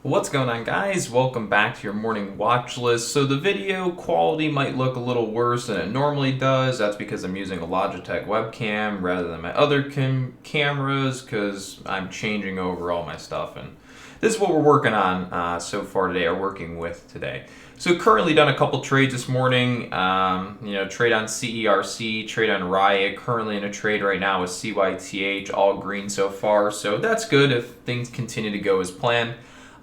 What's going on, guys? Welcome back to your morning watch list. So the video quality might look a little worse than it normally does. That's because I'm using a Logitech webcam rather than my other cameras because I'm changing over all my stuff, and this is what we're working on so far today, or working with today. So currently done a couple trades this morning. Trade on CERC, trade on Riot. Currently in a trade right now with CYTH, all green so far. So that's good if things continue to go as planned.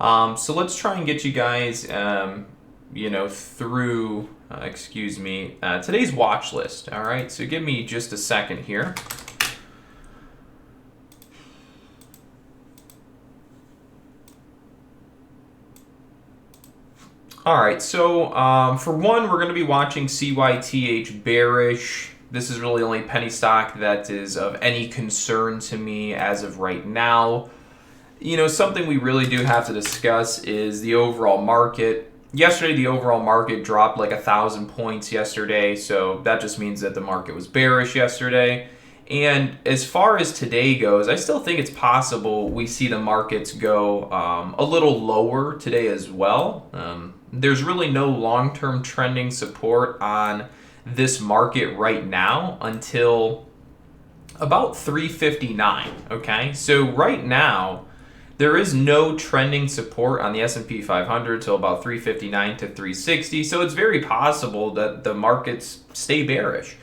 So let's try and get you guys, through, today's watch list. All right, so give me just a second here. All right, so for one, we're going to be watching CYTH bearish. This is really only penny stock that is of any concern to me as of right now. Something we really do have to discuss is the overall market. Yesterday, the overall market dropped like 1,000 points yesterday, so that just means that the market was bearish yesterday. And as far as today goes, I still think it's possible we see the markets go a little lower today as well. There's really no long-term trending support on this market right now until about 359, okay? So right now, there is no trending support on the S&P 500 till about 359 to 360, so it's very possible that the markets stay bearish.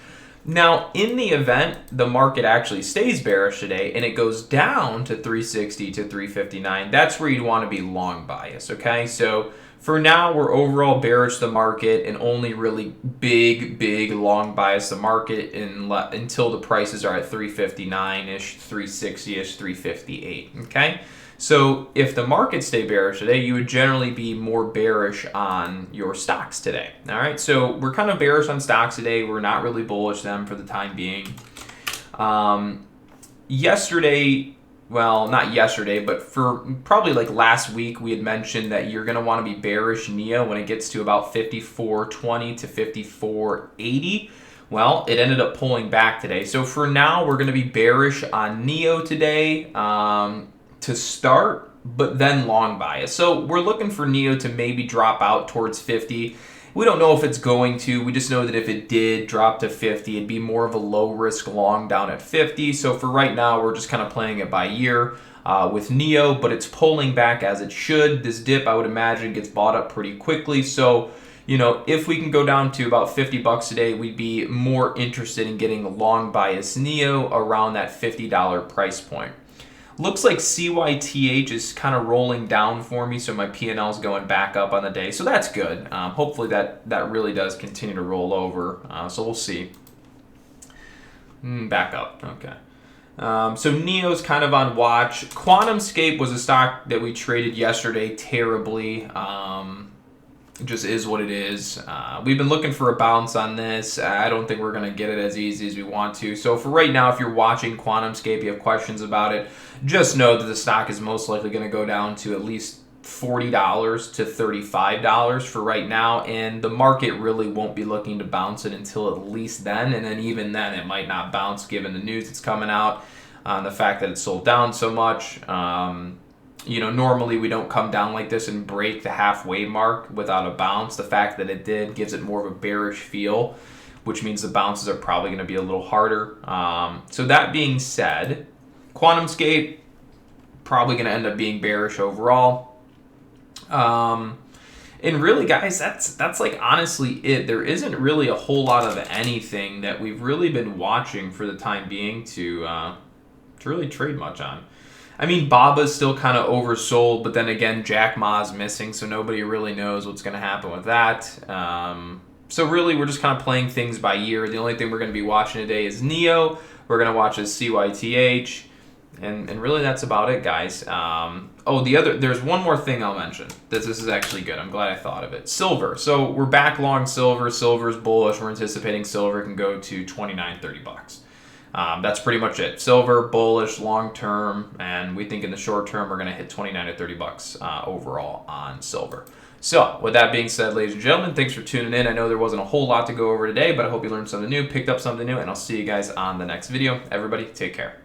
Now, in the event the market actually stays bearish today and it goes down to 360 to 359, that's where you'd want to be long bias, okay? So for now, we're overall bearish the market and only really big long bias the market until the prices are at 359-ish, 360-ish, 358, okay? So if the markets stay bearish today, you would generally be more bearish on your stocks today. All right, so we're kind of bearish on stocks today. We're not really bullish them for the time being. Yesterday, well, not yesterday, but for probably like last week, we had mentioned that you're going to want to be bearish NIO when it gets to about 54.20 to 54.80. Well, it ended up pulling back today. So for now, we're going to be bearish on NIO today. To start, but then long bias. So we're looking for NIO to maybe drop out towards 50. We don't know if it's going to. We just know that if it did drop to 50, it'd be more of a low risk long down at 50. So for right now, we're just kind of playing it by ear with NIO, but it's pulling back as it should. This dip, I would imagine, gets bought up pretty quickly. So, if we can go down to about $50 today, we'd be more interested in getting long bias NIO around that $50 price point. Looks like CYTH is kind of rolling down for me, so my P&L is going back up on the day, so that's good. Hopefully that really does continue to roll over, so we'll see. Back up, okay. So NIO's kind of on watch. QuantumScape was a stock that we traded yesterday terribly. It just is what it is. We've been looking for a bounce on this. I don't think we're going to get it as easy as we want to. So for right now, if you're watching QuantumScape, you have questions about it, just know that the stock is most likely going to go down to at least $40 to $35 for right now. And the market really won't be looking to bounce it until at least then. And then even then, it might not bounce given the news that's coming out, the fact that it's sold down so much. Normally we don't come down like this and break the halfway mark without a bounce. The fact that it did gives it more of a bearish feel, which means the bounces are probably going to be a little harder. So that being said, QuantumScape probably going to end up being bearish overall. And really, guys, that's like honestly it. There isn't really a whole lot of anything that we've really been watching for the time being to really trade much on. I mean, Baba's still kind of oversold, but then again, Jack Ma's missing, so nobody really knows what's going to happen with that. So really, we're just kind of playing things by ear. The only thing we're going to be watching today is NIO. We're going to watch is CYTH, and really that's about it, guys. There's one more thing I'll mention. This is actually good. I'm glad I thought of it. Silver. So we're back long silver. Silver's bullish. We're anticipating silver can go to $29, $30. That's pretty much it. Silver, bullish, long term, and we think in the short term we're going to hit $29 to $30 overall on silver. So, with that being said, ladies and gentlemen, thanks for tuning in. I know there wasn't a whole lot to go over today, but I hope you learned something new, picked up something new, and I'll see you guys on the next video. Everybody, take care.